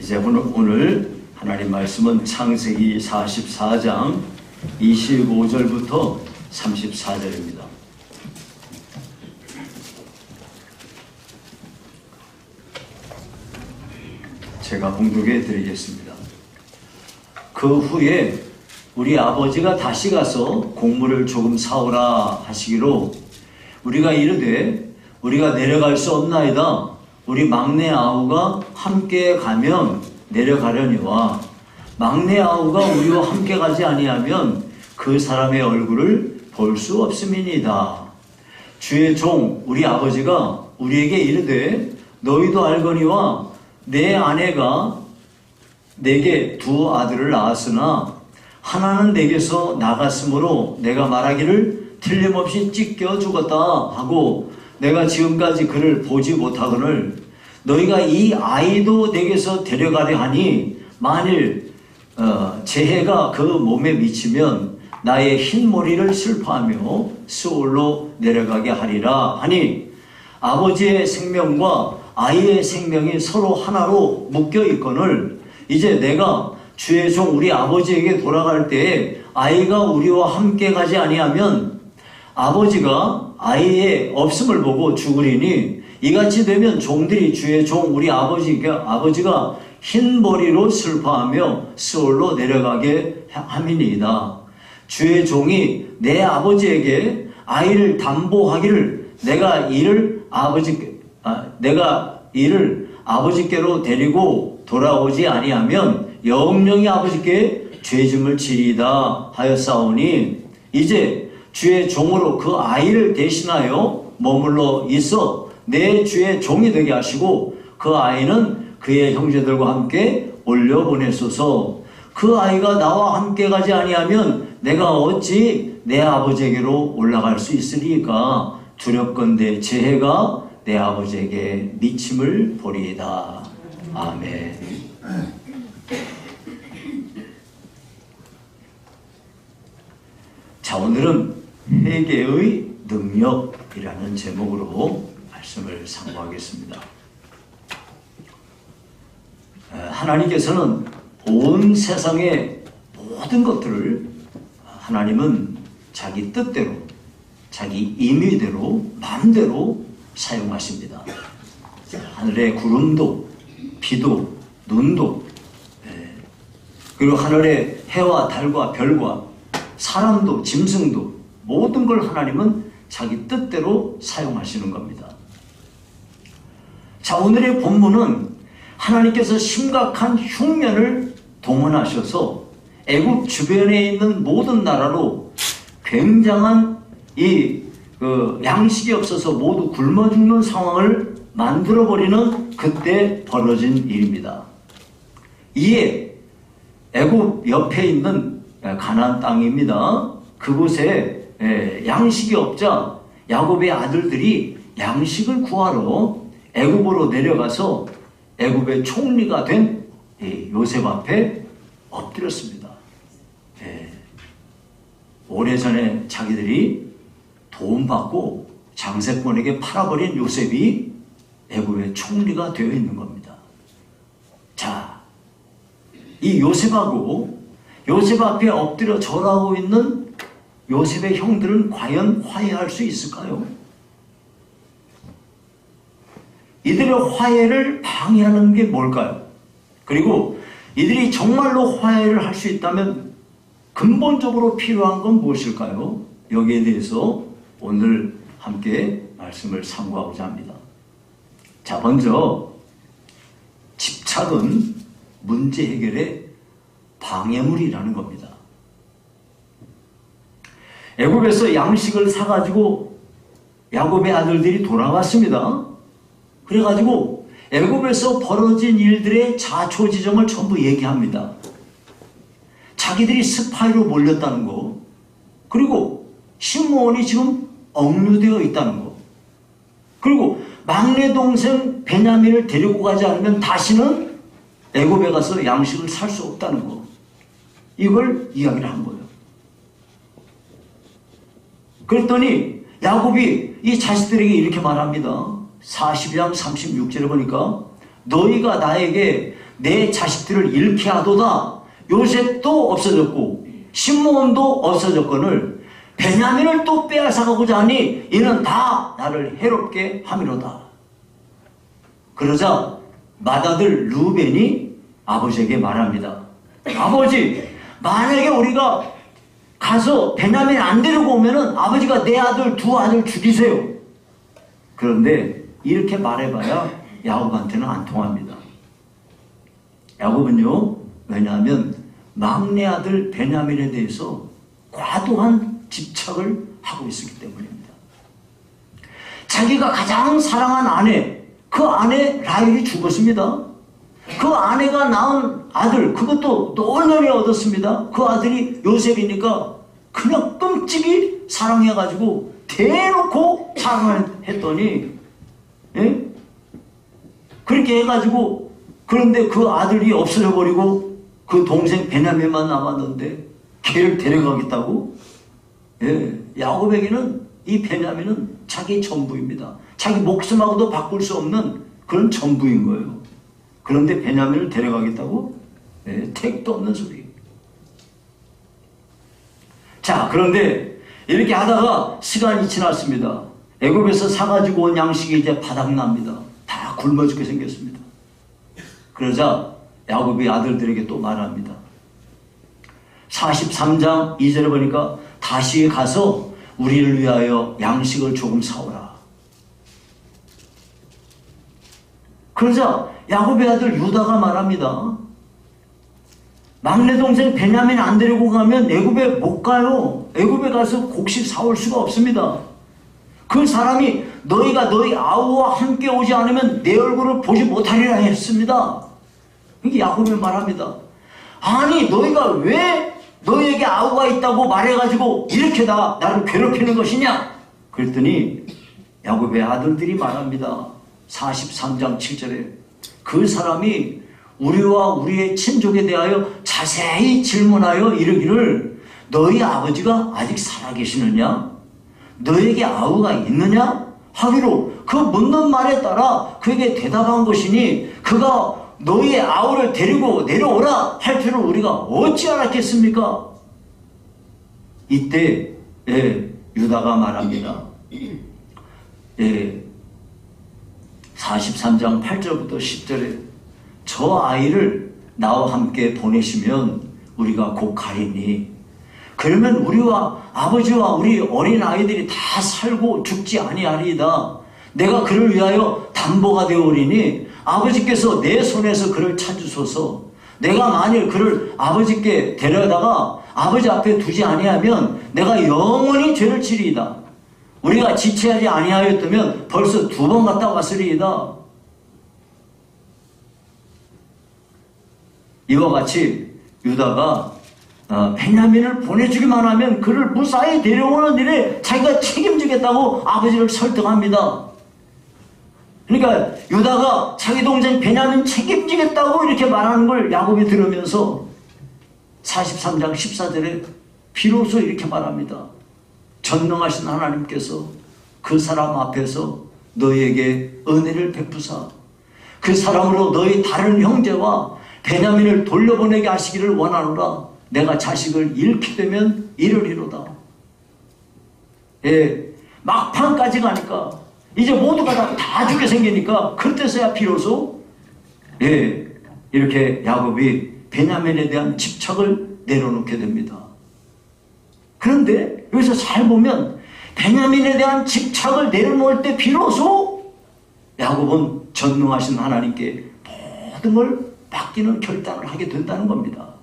이제 오늘 하나님 말씀은 창세기 44장 25절부터 34절입니다. 제가 봉독해 드리겠습니다. 그 후에 우리 아버지가 다시 가서 곡물을 조금 사오라 하시기로 우리가 이르되 우리가 내려갈 수 없나이다. 우리 막내 아우가 함께 가면 내려가려니와 막내 아우가 우리와 함께 가지 아니하면 그 사람의 얼굴을 볼 수 없음이니이다. 주의 종 우리 아버지가 우리에게 이르되 너희도 알거니와 내 아내가 내게 두 아들을 낳았으나 하나는 내게서 나갔으므로 내가 말하기를 틀림없이 찢겨 죽었다 하고 내가 지금까지 그를 보지 못하거늘 너희가 이 아이도 내게서 데려가려 하니 만일 재해가 그 몸에 미치면 나의 흰 머리를 슬퍼하며 스올로 내려가게 하리라 하니 아버지의 생명과 아이의 생명이 서로 하나로 묶여 있거늘 이제 내가 주의 종 우리 아버지에게 돌아갈 때에 아이가 우리와 함께 가지 아니하면 아버지가 아이의 없음을 보고 죽으리니 이같이 되면 종들이 주의 종 우리 아버지가 흰 머리로 슬퍼하며 스올로 내려가게 함이니이다. 주의 종이 내 아버지에게 아이를 담보하기를 내가 이를 아버지께로 데리고 돌아오지 아니하면 영영이 아버지께 죄짐을 지리이다 하였사오니 이제 주의 종으로 그 아이를 대신하여 머물러 있어 내 주의 종이 되게 하시고 그 아이는 그의 형제들과 함께 올려보내소서. 그 아이가 나와 함께 가지 아니하면 내가 어찌 내 아버지에게로 올라갈 수 있으리까? 두렵건대 재해가 내 아버지에게 미침을 보리이다. 아멘. 자, 오늘은 회개의 능력이라는 제목으로 말씀을 상고하겠습니다. 하나님께서는 온 세상의 모든 것들을 하나님은 자기 뜻대로 자기 임의대로 마음대로 사용하십니다. 하늘의 구름도 비도 눈도 그리고 하늘의 해와 달과 별과 사람도 짐승도 모든 걸 하나님은 자기 뜻대로 사용하시는 겁니다. 자, 오늘의 본문은 하나님께서 심각한 흉년을 동원하셔서 애굽 주변에 있는 모든 나라로 굉장한 양식이 없어서 모두 굶어 죽는 상황을 만들어버리는 그때 벌어진 일입니다. 이에 애굽 옆에 있는 가나안 땅입니다. 그곳에 양식이 없자 야곱의 아들들이 양식을 구하러 애굽으로 내려가서 애굽의 총리가 된 요셉 앞에 엎드렸습니다. 오래전에 자기들이 도움받고 장세권에게 팔아버린 요셉이 애굽의 총리가 되어 있는 겁니다. 자, 이 요셉하고 요셉 앞에 엎드려 절하고 있는 요셉의 형들은 과연 화해할 수 있을까요? 이들의 화해를 방해하는 게 뭘까요? 그리고 이들이 정말로 화해를 할 수 있다면 근본적으로 필요한 건 무엇일까요? 여기에 대해서 오늘 함께 말씀을 상고하고자 합니다. 자, 먼저 집착은 문제 해결의 방해물이라는 겁니다. 애굽에서 양식을 사가지고 야곱의 아들들이 돌아왔습니다. 그래가지고 애굽에서 벌어진 일들의 자초지종을 전부 얘기합니다. 자기들이 스파이로 몰렸다는 거, 그리고 시므온이 지금 억류되어 있다는 거, 그리고 막내 동생 베냐민을 데리고 가지 않으면 다시는 애굽에 가서 양식을 살 수 없다는 거, 이걸 이야기를 한 거예요. 그랬더니 야곱이 이 자식들에게 이렇게 말합니다. 42장 36절에 보니까 너희가 나에게 내 자식들을 잃게 하도다. 요셉도 없어졌고 시므온도 없어졌거늘 베냐민을 또 빼앗아가고자 하니 이는 다 나를 해롭게 함이로다. 그러자 맏아들 르우벤이 아버지에게 말합니다. 아버지, 만약에 우리가 가서 베냐민 안 데리고 오면은 아버지가 내 아들 두 아들 죽이세요. 그런데 이렇게 말해봐야 야곱한테는 안 통합니다. 야곱은요, 왜냐하면 막내 아들 베냐민에 대해서 과도한 집착을 하고 있었기 때문입니다. 자기가 가장 사랑한 아내, 그 아내 라헬이 죽었습니다. 그 아내가 낳은 아들, 그것도 노년에 얻었습니다. 그 아들이 요셉이니까 그냥 끔찍이 사랑해가지고 대놓고 사랑을 했더니, 예? 그렇게 해가지고, 그런데 그 아들이 없어져 버리고 그 동생 베냐민만 남았는데 걔를 데려가겠다고? 예, 야곱에게는 이 베냐민은 자기 전부입니다. 자기 목숨하고도 바꿀 수 없는 그런 전부인 거예요. 그런데 베냐민을 데려가겠다고? 예, 택도 없는 소리. 자, 그런데 이렇게 하다가 시간이 지났습니다. 애굽에서 사가지고 온 양식이 이제 바닥납니다. 다 굶어 죽게 생겼습니다. 그러자 야곱이 아들들에게 또 말합니다. 43장 2절에 보니까 다시 가서 우리를 위하여 양식을 조금 사오라. 그러자 야곱의 아들 유다가 말합니다. 막내 동생 베냐민 안 데리고 가면 애굽에 못 가요. 애굽에 가서 곡식 사올 수가 없습니다. 그 사람이 너희가 너희 아우와 함께 오지 않으면 내 얼굴을 보지 못하리라 했습니다. 이게 야곱이 말합니다. 아니 너희가 왜 너희에게 아우가 있다고 말해가지고 이렇게 나를 괴롭히는 것이냐? 그랬더니 야곱의 아들들이 말합니다. 43장 7절에 그 사람이 우리와 우리의 친족에 대하여 자세히 질문하여 이르기를 너희 아버지가 아직 살아계시느냐? 너에게 아우가 있느냐? 하기로 그 묻는 말에 따라 그에게 대답한 것이니 그가 너희의 아우를 데리고 내려오라 할 줄을 우리가 어찌 알았겠습니까? 이때 유다가 말합니다. 43장 8절부터 10절에 저 아이를 나와 함께 보내시면 우리가 곧 가리니 그러면 우리와 아버지와 우리 어린 아이들이 다 살고 죽지 아니하리이다. 내가 그를 위하여 담보가 되오리니 아버지께서 내 손에서 그를 찾으소서. 내가 만일 그를 아버지께 데려다가 아버지 앞에 두지 아니하면 내가 영원히 죄를 지리이다. 우리가 지체하지 아니하였다면 벌써 2번 갔다 왔으리이다. 이와 같이 유다가 베냐민을 보내주기만 하면 그를 무사히 데려오는 일에 자기가 책임지겠다고 아버지를 설득합니다. 그러니까 유다가 자기 동생 베냐민 책임지겠다고 이렇게 말하는 걸 야곱이 들으면서 43장 14절에 비로소 이렇게 말합니다. 전능하신 하나님께서 그 사람 앞에서 너희에게 은혜를 베푸사 그 사람으로 너희 다른 형제와 베냐민을 돌려보내게 하시기를 원하노라. 내가 자식을 잃게 되면 이르리로다. 막판까지 가니까 이제 모두가 다 죽게 생기니까 그때서야 비로소 이렇게 야곱이 베냐민에 대한 집착을 내려놓게 됩니다. 그런데 여기서 잘 보면 베냐민에 대한 집착을 내려놓을 때 비로소 야곱은 전능하신 하나님께 모든 걸 맡기는 결단을 하게 된다는 겁니다.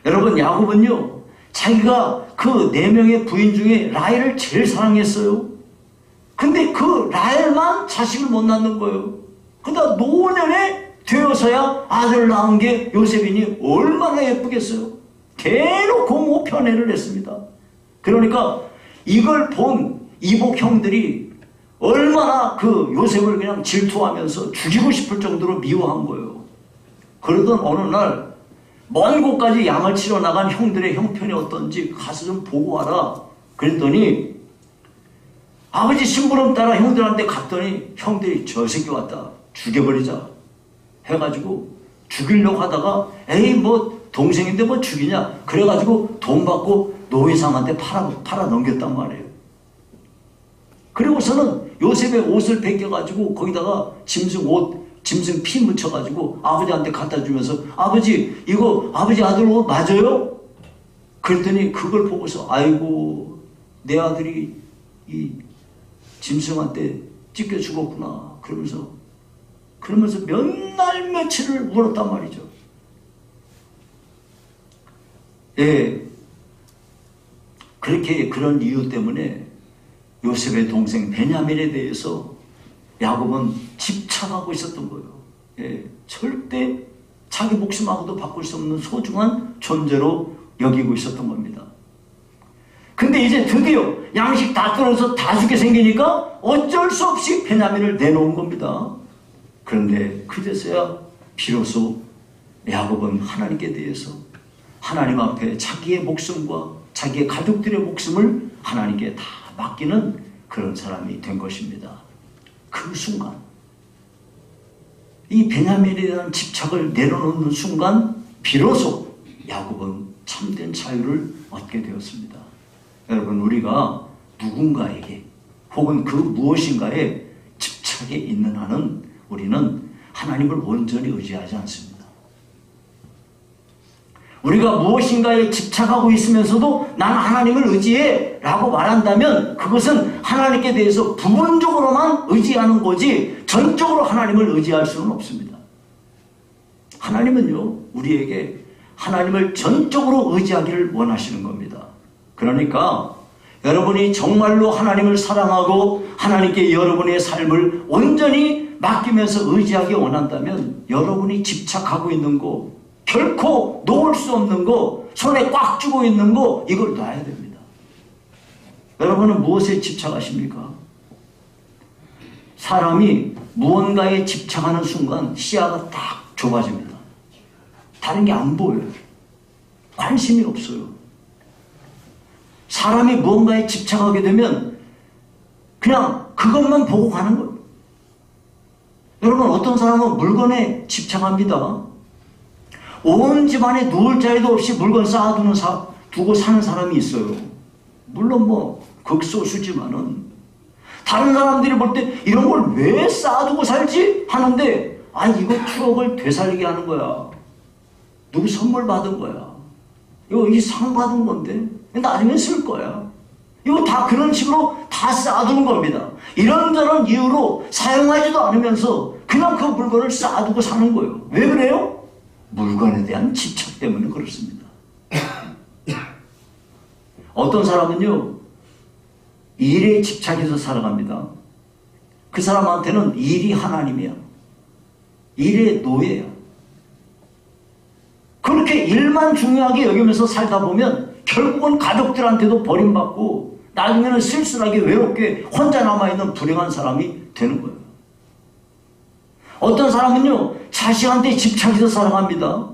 여러분 야곱은요 자기가 그 4명의 부인 중에 라헬을 제일 사랑했어요. 근데 그 라헬만 자식을 못 낳는 거예요. 그러다 노년에 되어서야 아들을 낳은 게 요셉이니 얼마나 예쁘겠어요. 대놓고 뭐 편애를 했습니다. 그러니까 이걸 본 이복 형들이 얼마나 그 요셉을 그냥 질투하면서 죽이고 싶을 정도로 미워한 거예요. 그러던 어느 날 먼 곳까지 양을 치러 나간 형들의 형편이 어떤지 가서 좀 보고 와라. 그랬더니 아버지 심부름 따라 형들한테 갔더니 형들이 저 새끼 왔다 죽여버리자 해가지고 죽이려고 하다가 에이 뭐 동생인데 뭐 죽이냐 그래가지고 돈 받고 노예상한테 팔아 넘겼단 말이에요. 그리고서는 요셉의 옷을 벗겨가지고 거기다가 짐승 피 묻혀가지고 아버지한테 갖다 주면서 아버지 이거 아버지 아들 옷 맞아요? 그랬더니 그걸 보고서 아이고 내 아들이 이 짐승한테 찢겨 죽었구나 그러면서 몇 날 며칠을 울었단 말이죠. 예, 그렇게 그런 이유 때문에 요셉의 동생 베냐민에 대해서 야곱은 집착하고 있었던 거예요. 예, 절대 자기 목숨하고도 바꿀 수 없는 소중한 존재로 여기고 있었던 겁니다. 근데 이제 드디어 양식 다 떨어져서 다 죽게 생기니까 어쩔 수 없이 베냐민을 내놓은 겁니다. 그런데 그제서야 비로소 야곱은 하나님께 대해서 하나님 앞에 자기의 목숨과 자기의 가족들의 목숨을 하나님께 다 맡기는 그런 사람이 된 것입니다. 그 순간 이 베냐민에 대한 집착을 내려놓는 순간 비로소 야곱은 참된 자유를 얻게 되었습니다. 여러분 우리가 누군가에게 혹은 그 무엇인가에 집착에 있는 한은 우리는 하나님을 온전히 의지하지 않습니다. 우리가 무엇인가에 집착하고 있으면서도 나는 하나님을 의지해 라고 말한다면 그것은 하나님께 대해서 부분적으로만 의지하는 거지 전적으로 하나님을 의지할 수는 없습니다. 하나님은요 우리에게 하나님을 전적으로 의지하기를 원하시는 겁니다. 그러니까 여러분이 정말로 하나님을 사랑하고 하나님께 여러분의 삶을 온전히 맡기면서 의지하기 원한다면 여러분이 집착하고 있는 거 결코 놓을 수 없는 거 손에 꽉 쥐고 있는 거 이걸 놔야 됩니다. 여러분은 무엇에 집착하십니까? 사람이 무언가에 집착하는 순간 시야가 딱 좁아집니다. 다른 게 안 보여요. 관심이 없어요. 사람이 무언가에 집착하게 되면 그냥 그것만 보고 가는 거예요. 여러분 어떤 사람은 물건에 집착합니다. 온 집안에 누울 자리도 없이 물건 두고 사는 사람이 있어요. 물론 뭐 극소수지만은 다른 사람들이 볼 때 이런 걸 왜 쌓아두고 살지? 하는데 이거 추억을 되살리게 하는 거야. 누구 선물 받은 거야. 이거 이 상 받은 건데 나중에 쓸 거야. 이거 다 그런 식으로 다 쌓아두는 겁니다. 이런저런 이유로 사용하지도 않으면서 그냥 그 물건을 쌓아두고 사는 거예요. 왜 그래요? 물건에 대한 집착 때문에 그렇습니다. 어떤 사람은요 일에 집착해서 살아갑니다. 그 사람한테는 일이 하나님이야. 일의 노예야. 그렇게 일만 중요하게 여기면서 살다 보면 결국은 가족들한테도 버림받고 나중에는 쓸쓸하게 외롭게 혼자 남아있는 불행한 사람이 되는 거예요. 어떤 사람은요 자식한테 집착해서 살아갑니다.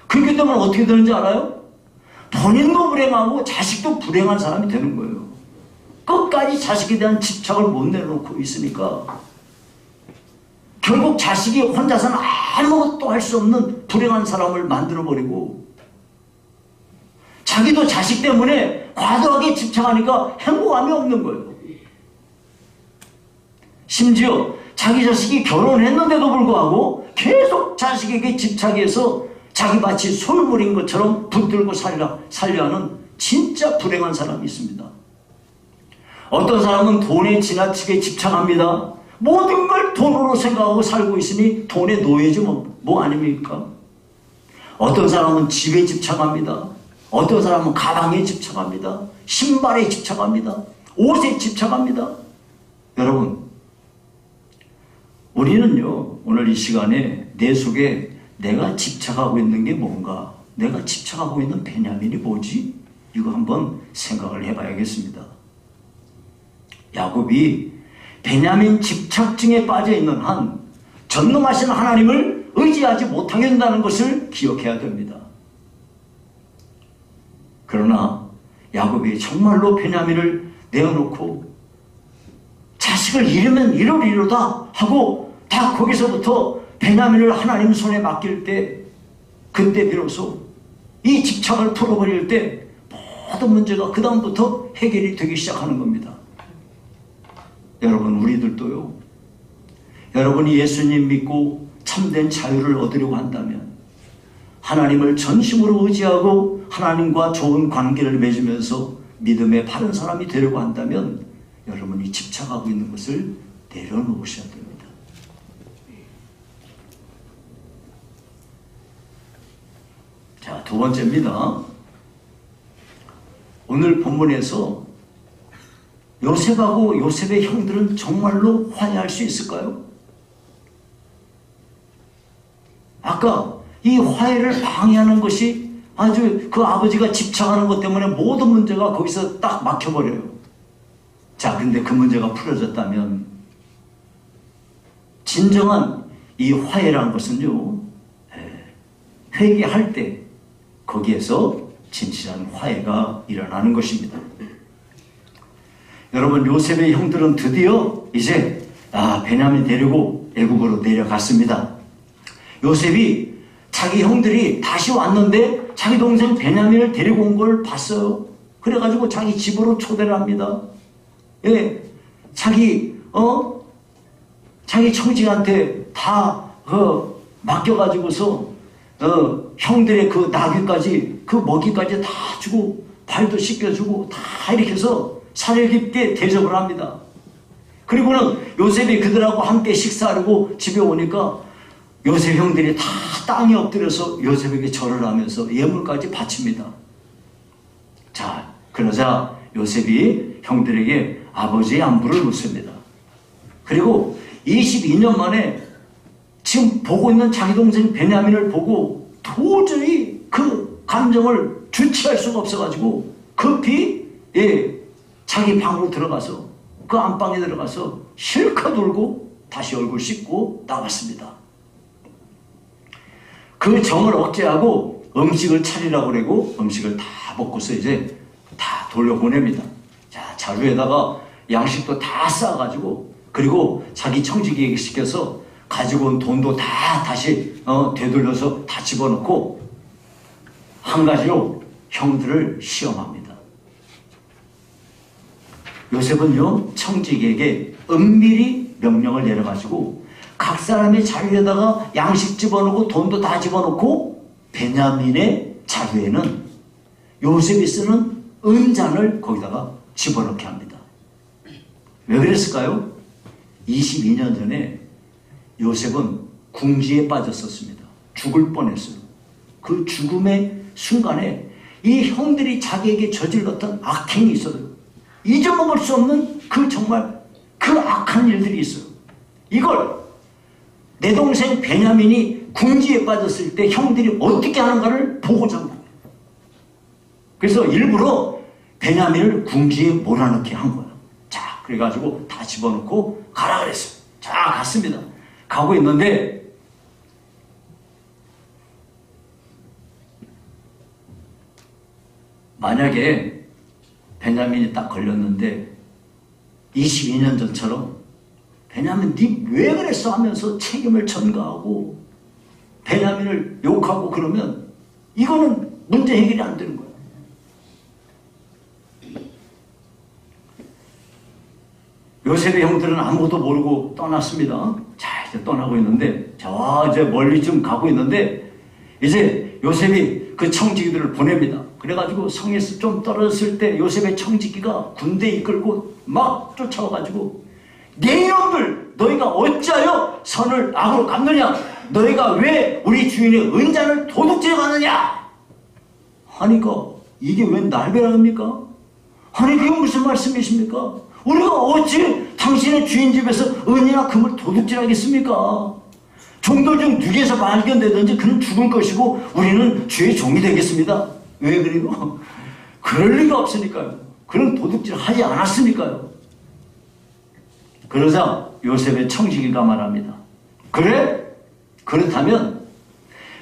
그렇기 때문에 어떻게 되는지 알아요? 본인도 불행하고 자식도 불행한 사람이 되는 거예요. 끝까지 자식에 대한 집착을 못 내놓고 있으니까 결국 자식이 혼자서는 아무것도 할 수 없는 불행한 사람을 만들어버리고 자기도 자식 때문에 과도하게 집착하니까 행복함이 없는 거예요. 심지어 자기 자식이 결혼했는데도 불구하고 계속 자식에게 집착해서 자기 마치 솔물인 것처럼 붙들고 살려 하는 진짜 불행한 사람이 있습니다. 어떤 사람은 돈에 지나치게 집착합니다. 모든 걸 돈으로 생각하고 살고 있으니 돈의 노예지 뭐 아닙니까? 어떤 사람은 집에 집착합니다. 어떤 사람은 가방에 집착합니다. 신발에 집착합니다. 옷에 집착합니다. 여러분 우리는요 오늘 이 시간에 내 속에 내가 집착하고 있는 게 뭔가, 내가 집착하고 있는 베냐민이 뭐지? 이거 한번 생각을 해봐야겠습니다. 야곱이 베냐민 집착증에 빠져있는 한 전능하신 하나님을 의지하지 못하게 된다는 것을 기억해야 됩니다. 그러나 야곱이 정말로 베냐민을 내어놓고 자식을 잃으면 이러리로다 하고 다 거기서부터 베냐민을 하나님 손에 맡길 때, 그때 비로소 이 집착을 풀어버릴 때 모든 문제가 그 다음부터 해결이 되기 시작하는 겁니다. 여러분, 우리들도요, 여러분이 예수님 믿고 참된 자유를 얻으려고 한다면, 하나님을 전심으로 의지하고 하나님과 좋은 관계를 맺으면서 믿음의 바른 사람이 되려고 한다면 여러분이 집착하고 있는 것을 내려놓으셔야 됩니다. 자, 두 번째입니다. 오늘 본문에서 요셉하고 요셉의 형들은 정말로 화해할 수 있을까요? 아까 이 화해를 방해하는 것이 아주 그 아버지가 집착하는 것 때문에 모든 문제가 거기서 딱 막혀버려요. 자, 근데 그 문제가 풀어졌다면 진정한 이 화해라는 것은요, 회개할 때 거기에서 진실한 화해가 일어나는 것입니다. 여러분, 요셉의 형들은 드디어 이제 베냐민 데리고 애국으로 내려갔습니다. 요셉이 자기 형들이 다시 왔는데 자기 동생 베냐민을 데리고 온 걸 봤어요. 그래가지고 자기 집으로 초대를 합니다. 예, 자기 청지기한테 다 맡겨가지고서 형들의 그 나귀까지, 그 먹이까지 다 주고 발도 씻겨주고 다 이렇게 해서 사려 깊게 대접을 합니다. 그리고는 요셉이 그들하고 함께 식사하려고 집에 오니까 요셉 형들이 다 땅에 엎드려서 요셉에게 절을 하면서 예물까지 바칩니다. 자, 그러자 요셉이 형들에게 아버지의 안부를 묻습니다. 그리고 22년 만에 지금 보고 있는 자기 동생 베냐민을 보고 도저히 그 감정을 주체할 수가 없어가지고 급히 자기 방으로 들어가서 그 안방에 들어가서 실컷 울고 다시 얼굴 씻고 나왔습니다. 그 정을 억제하고 음식을 차리라고 그러고 음식을 다 먹고서 이제 다 돌려보냅니다. 자, 자루에다가 양식도 다 싸가지고 그리고 자기 청지기에게 시켜서 가지고 온 돈도 다 다시 되돌려서 다 집어넣고 한 가지로 형들을 시험합니다. 요셉은요, 청지기에게 은밀히 명령을 내려가지고 각 사람의 자루에다가 양식 집어넣고 돈도 다 집어넣고 베냐민의 자루에는 요셉이 쓰는 은잔을 거기다가 집어넣게 합니다. 왜 그랬을까요? 22년 전에 요셉은 궁지에 빠졌었습니다. 죽을 뻔했어요. 그 죽음의 순간에 이 형들이 자기에게 저질렀던 악행이 있어요. 잊어먹을 수 없는 정말 그 악한 일들이 있어요. 이걸 내 동생 베냐민이 궁지에 빠졌을 때 형들이 어떻게 하는가를 보고자 합니다. 그래서 일부러 베냐민을 궁지에 몰아넣게 한 거예요. 자, 그래가지고 다 집어넣고 가라 그랬어요. 자, 갔습니다. 가고 있는데 만약에 베냐민이 딱 걸렸는데 22년 전처럼 베냐민 니 왜 그랬어 하면서 책임을 전가하고 베냐민을 욕하고 그러면 이거는 문제 해결이 안 되는 거예요. 요셉의 형들은 아무것도 모르고 떠났습니다. 자, 이제 떠나고 있는데 이제 멀리 좀 가고 있는데 이제 요셉이 그 청지기들을 보냅니다. 그래가지고 성에서 좀 떨어졌을 때 요셉의 청지기가 군대 이끌고 막 쫓아와가지고 네 이놈들 너희가 어찌하여 선을 악으로 갚느냐? 너희가 왜 우리 주인의 은잔을 도둑질해 가느냐? 하니까 이게 웬 날벼락입니까? 아니 그게 무슨 말씀이십니까? 우리가 어찌 당신의 주인 집에서 은이나 금을 도둑질하겠습니까? 종들 중 누구에서 발견되든지 그는 죽을 것이고 우리는 주의 종이 되겠습니다. 왜 그래요? 그럴 리가 없으니까요. 그런 도둑질 하지 않았으니까요. 그러자 요셉의 청지기가 말합니다. 그래? 그렇다면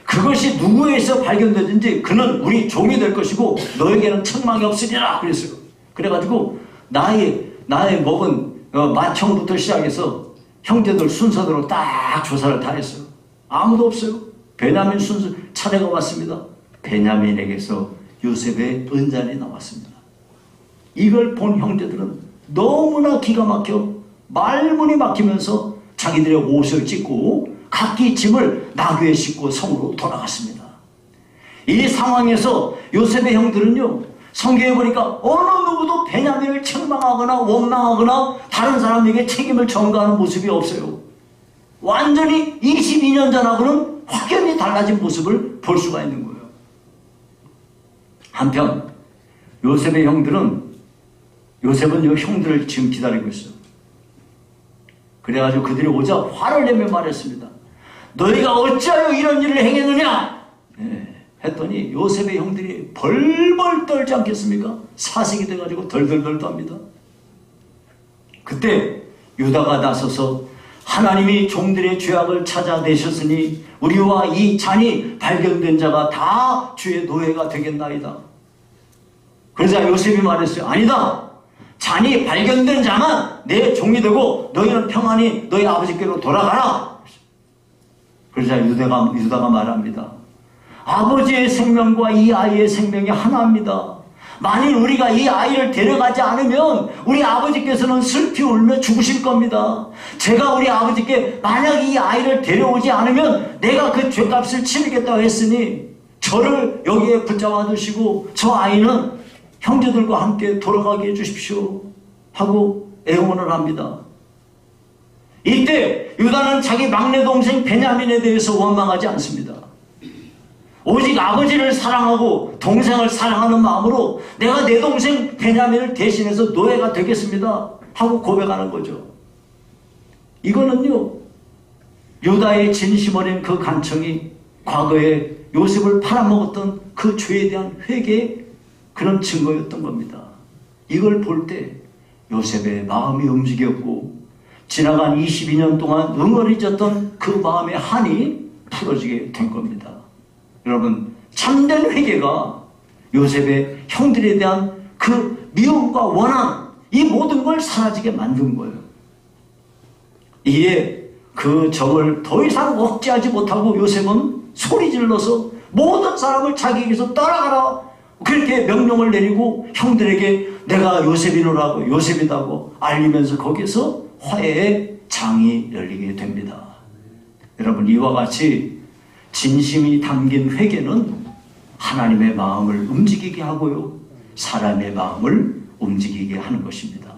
그것이 누구에서 발견되든지 그는 우리 종이 될 것이고 너에게는 책망이 없으리라 그랬어요. 그래가지고 나의 먹은 맏형부터 시작해서 형제들 순서대로 딱 조사를 다 했어요. 아무도 없어요. 베냐민 순서 차례가 왔습니다. 베냐민에게서 요셉의 은잔이 나왔습니다. 이걸 본 형제들은 너무나 기가 막혀 말문이 막히면서 자기들의 옷을 찢고 각기 짐을 나귀에 싣고 성으로 돌아갔습니다. 이 상황에서 요셉의 형들은요, 성경에 보니까 어느 누구도 베냐민을 책망하거나 원망하거나 다른 사람에게 책임을 전가하는 모습이 없어요. 완전히 22년 전하고는 확연히 달라진 모습을 볼 수가 있는 거예요. 한편 요셉의 형들은, 요셉은 요 형들을 지금 기다리고 있어요. 그래가지고 그들이 오자 화를 내며 말했습니다. 너희가 어찌하여 이런 일을 행했느냐? 했더니 요셉의 형들이 벌벌 떨지 않겠습니까? 사색이 돼가지고 덜덜덜 떱니다. 그때 유다가 나서서 하나님이 종들의 죄악을 찾아내셨으니 우리와 이 잔이 발견된 자가 다 주의 노예가 되겠나이다. 그러자 요셉이 말했어요. 아니다. 잔이 발견된 자만 내 종이 되고 너희는 평안히 너희 아버지께로 돌아가라. 그러자 유다가 말합니다. 아버지의 생명과 이 아이의 생명이 하나입니다. 만일 우리가 이 아이를 데려가지 않으면 우리 아버지께서는 슬피 울며 죽으실 겁니다. 제가 우리 아버지께 만약 이 아이를 데려오지 않으면 내가 그 죄값을 치르겠다고 했으니 저를 여기에 붙잡아 두시고 저 아이는 형제들과 함께 돌아가게 해주십시오 하고 애원을 합니다. 이때 유다는 자기 막내 동생 베냐민에 대해서 원망하지 않습니다. 오직 아버지를 사랑하고 동생을 사랑하는 마음으로 내가 내 동생 베냐민을 대신해서 노예가 되겠습니다 하고 고백하는 거죠. 이거는요, 유다의 진심 어린 그 간청이 과거에 요셉을 팔아먹었던 그 죄에 대한 회개의 그런 증거였던 겁니다. 이걸 볼 때 요셉의 마음이 움직였고 지나간 22년 동안 응어리졌던 그 마음의 한이 풀어지게 된 겁니다. 여러분, 참된 회개가 요셉의 형들에 대한 그 미움과 원한, 이 모든 걸 사라지게 만든 거예요. 이에 그 정을 더 이상 억제하지 못하고 요셉은 소리 질러서 모든 사람을 자기에게서 떠나가라, 그렇게 명령을 내리고 형들에게 내가 요셉이노라고, 요셉이다고 알리면서 거기서 화해의 장이 열리게 됩니다. 여러분, 이와 같이 진심이 담긴 회개는 하나님의 마음을 움직이게 하고요, 사람의 마음을 움직이게 하는 것입니다.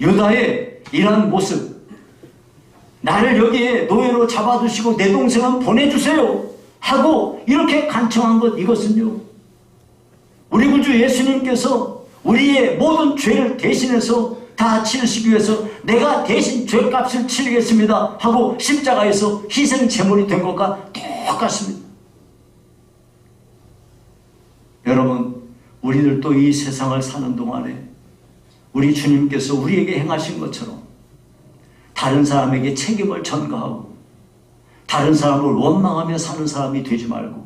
유다의 이러한 모습, 나를 여기에 노예로 잡아두시고 내 동생은 보내주세요 하고 이렇게 간청한 것, 이것은요, 우리 구주 예수님께서 우리의 모든 죄를 대신해서 다 치르시기 위해서 내가 대신 죄값을 치르겠습니다 하고 십자가에서 희생 제물이 된 것과 똑같습니다. 여러분, 우리들도 이 세상을 사는 동안에 우리 주님께서 우리에게 행하신 것처럼 다른 사람에게 책임을 전가하고 다른 사람을 원망하며 사는 사람이 되지 말고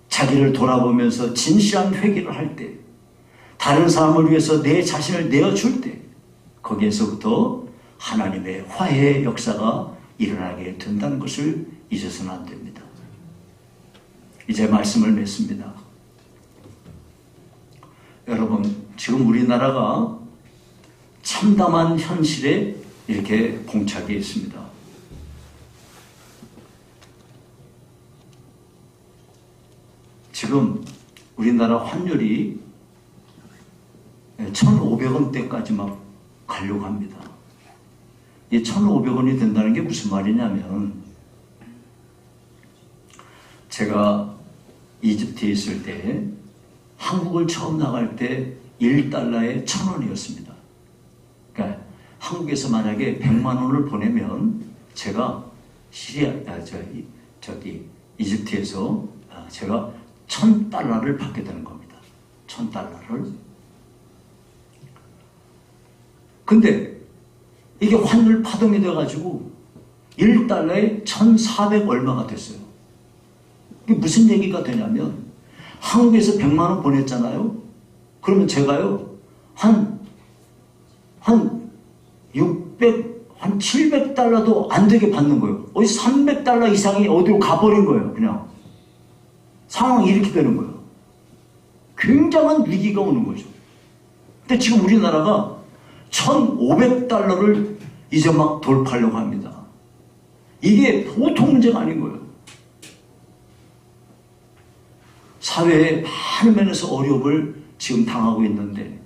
자기를 돌아보면서 진실한 회개를 할 때, 다른 사람을 위해서 내 자신을 내어줄 때, 거기에서부터 하나님의 화해의 역사가 일어나게 된다는 것을 잊어서는 안 됩니다. 이제 말씀을 맺습니다. 여러분, 지금 우리나라가 참담한 현실에 이렇게 봉착해 있습니다. 지금 우리나라 환율이 1,500원대까지 막 가려고 합니다. 이 1,500원이 된다는 게 무슨 말이냐면, 제가 이집트에 있을 때 한국을 처음 나갈 때 1달러에 1,000원이었습니다. 그러니까 한국에서 만약에 100만 원을 보내면 제가 이집트에서 제가 1,000달러를 받게 되는 겁니다. 1,000달러를. 근데 이게 환율 파동이 돼가지고 1달러에 1,400 얼마가 됐어요. 이게 무슨 얘기가 되냐면, 한국에서 100만 원 보냈잖아요. 그러면 제가요, 한 600, 한 700달러도 안 되게 받는 거예요. 어디 300달러 이상이 어디로 가버린 거예요. 그냥 상황이 이렇게 되는 거예요. 굉장한 위기가 오는 거죠. 근데 지금 우리나라가 1,500달러를 이제 막 돌파하려고 합니다. 이게 보통 문제가 아닌 거예요. 사회의 많은 면에서 어려움을 지금 당하고 있는데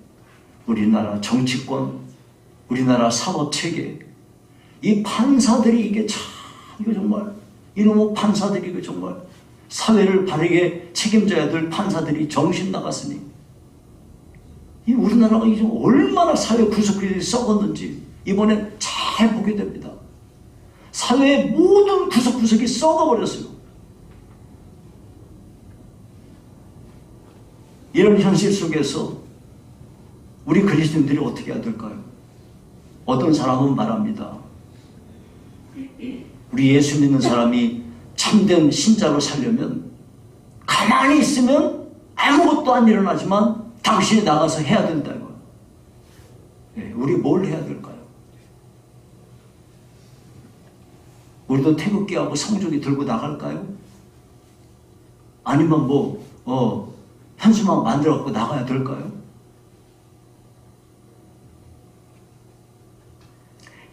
우리나라 정치권, 우리나라 사법체계, 이 판사들이 이게 참, 이거 정말 이놈의 판사들이 이거 정말 사회를 바르게 책임져야 될 판사들이 정신 나갔으니 이 우리나라가 이제 얼마나 사회 구석구석이 썩었는지 이번에 잘 보게 됩니다. 사회의 모든 구석구석이 썩어버렸어요. 이런 현실 속에서 우리 그리스도인들이 어떻게 해야 될까요? 어떤 사람은 말합니다. 우리 예수 믿는 사람이 참된 신자로 살려면 가만히 있으면 아무것도 안 일어나지만 당신이 나가서 해야 된다고요. 네, 우리 뭘 해야 될까요? 우리도 태극기하고 성조기 들고 나갈까요? 아니면 현수막 만들어갖고 나가야 될까요?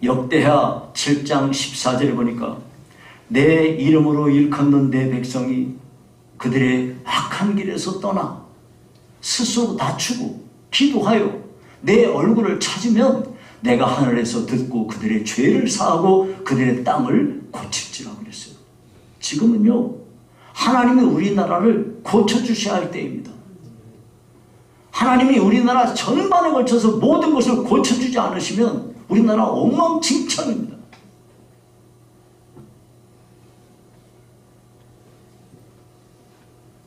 역대하 7장 14절에 보니까 내 이름으로 일컫는 내 백성이 그들의 악한 길에서 떠나 스스로 낮추고 기도하여 내 얼굴을 찾으면 내가 하늘에서 듣고 그들의 죄를 사하고 그들의 땅을 고칠지라 그랬어요. 지금은요, 하나님이 우리나라를 고쳐주셔야 할 때입니다. 하나님이 우리나라 전반에 걸쳐서 모든 것을 고쳐주지 않으시면 우리나라 엉망진창입니다.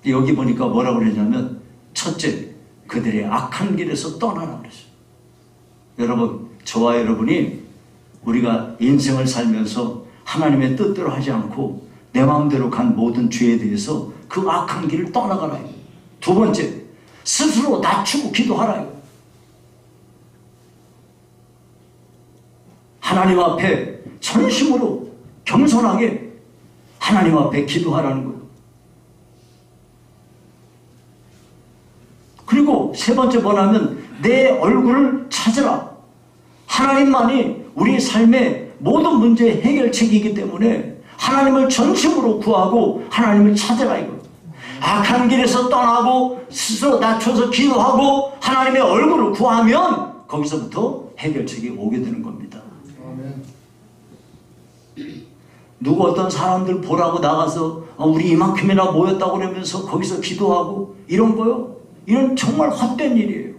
여기 보니까 뭐라고 그러냐면 첫째, 그들의 악한 길에서 떠나라 그랬어요. 여러분, 저와 여러분이 우리가 인생을 살면서 하나님의 뜻대로 하지 않고 내 마음대로 간 모든 죄에 대해서 그 악한 길을 떠나가라. 두 번째, 스스로 낮추고 기도하라. 하나님 앞에 전심으로 겸손하게 하나님 앞에 기도하라는 거예요. 그리고 세 번째 뭐냐면 내 얼굴을 찾으라. 하나님만이 우리 삶의 모든 문제의 해결책이기 때문에 하나님을 전심으로 구하고 하나님을 찾으라 이거. 악한 길에서 떠나고 스스로 낮춰서 기도하고 하나님의 얼굴을 구하면 거기서부터 해결책이 오게 되는 겁니다. 누구 어떤 사람들 보라고 나가서 우리 이만큼이나 모였다고 그러면서 거기서 기도하고 이런 거요? 이런 정말 헛된 일이에요.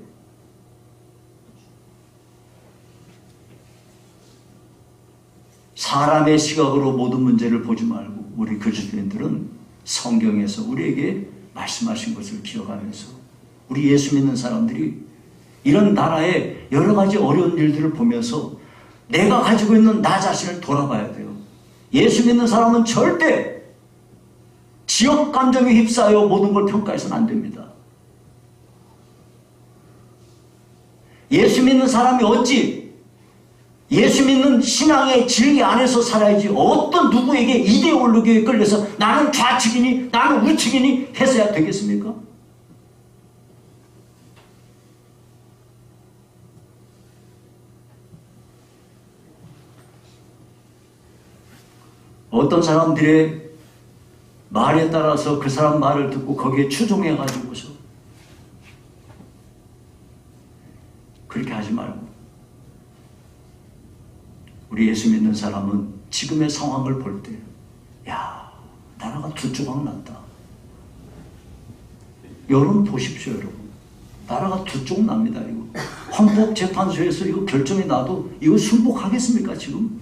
사람의 시각으로 모든 문제를 보지 말고 우리 그리스도인들은 성경에서 우리에게 말씀하신 것을 기억하면서 우리 예수 믿는 사람들이 이런 나라의 여러 가지 어려운 일들을 보면서 내가 가지고 있는 나 자신을 돌아봐야 돼요. 예수 믿는 사람은 절대 지역 감정에 휩싸여 모든 걸 평가해서는 안 됩니다. 예수 믿는 사람이 어찌 예수 믿는 신앙의 진리 안에서 살아야지 어떤 누구에게 이데올로기에 끌려서 나는 좌측이니 나는 우측이니 해서야 되겠습니까? 어떤 사람들의 말에 따라서 그 사람 말을 듣고 거기에 추종해가지고서 그렇게 하지 말고 우리 예수 믿는 사람은 지금의 상황을 볼 때 야, 나라가 두 조각 났다. 여러분 보십시오, 여러분. 나라가 두 쪽 납니다. 이거 헌법재판소에서 이거 결정이 나도 이거 순복하겠습니까 지금?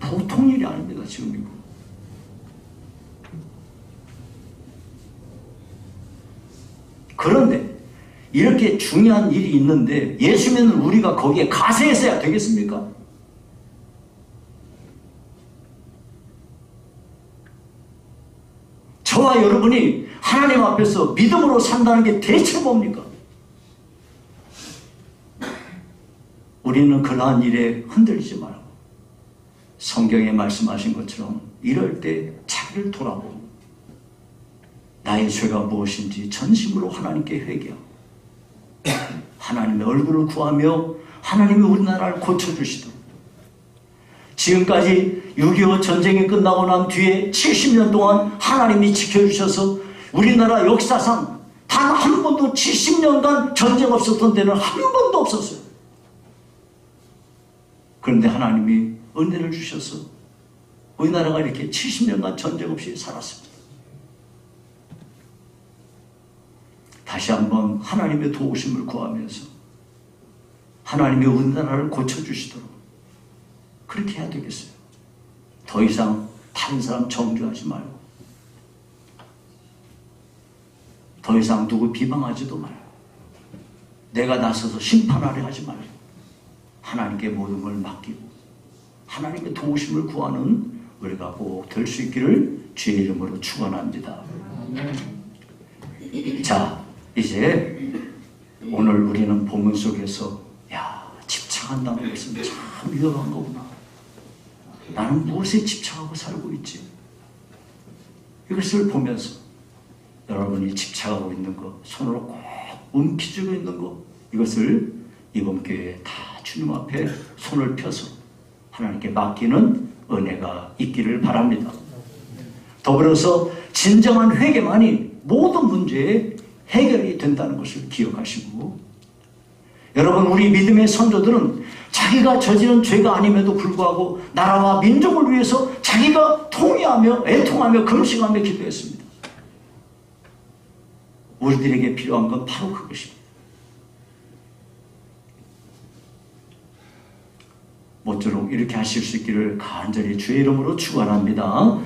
보통 일이 아닙니다 지금 이거. 그런데 이렇게 중요한 일이 있는데 예수 믿는 우리가 거기에 가세했어야 되겠습니까? 저와 여러분이 하나님 앞에서 믿음으로 산다는 게 대체 뭡니까? 우리는 그러한 일에 흔들리지 말고 성경에 말씀하신 것처럼 이럴 때 자기를 돌아보고 나의 죄가 무엇인지 전심으로 하나님께 회개하고 하나님의 얼굴을 구하며 하나님이 우리나라를 고쳐주시도록, 지금까지 6.25 전쟁이 끝나고 난 뒤에 70년 동안 하나님이 지켜주셔서 우리나라 역사상 단 한 번도 70년간 전쟁 없었던 데는 한 번도 없었어요. 그런데 하나님이 은혜를 주셔서 우리나라가 이렇게 70년간 전쟁 없이 살았습니다. 다시 한번 하나님의 도우심을 구하면서 하나님이 우리나라를 고쳐주시도록 그렇게 해야 되겠어요. 더 이상 다른 사람 정죄하지 말고, 더 이상 누구 비방하지도 말고, 내가 나서서 심판하려 하지 말고 하나님께 모든 걸 맡기고 하나님의 도우심을 구하는 우리가 꼭 될 수 있기를 주의 이름으로 축원합니다. 자, 이제 오늘 우리는 본문 속에서 집착한다는 것은 참 위험한 거구나. 나는 무엇에 집착하고 살고 있지? 이것을 보면서 여러분이 집착하고 있는 것, 손으로 꼭 움켜쥐고 있는 것, 이것을 이번 기회에 다 주님 앞에 손을 펴서 하나님께 맡기는 은혜가 있기를 바랍니다. 더불어서 진정한 회개만이 모든 문제의 해결이 된다는 것을 기억하시고, 여러분, 우리 믿음의 선조들은 자기가 저지른 죄가 아님에도 불구하고 나라와 민족을 위해서 자기가 통회하며 애통하며 금식하며 기도했습니다. 우리들에게 필요한 건 바로 그것입니다. 모쪼록 이렇게 하실 수 있기를 간절히 주의 이름으로 축원합니다.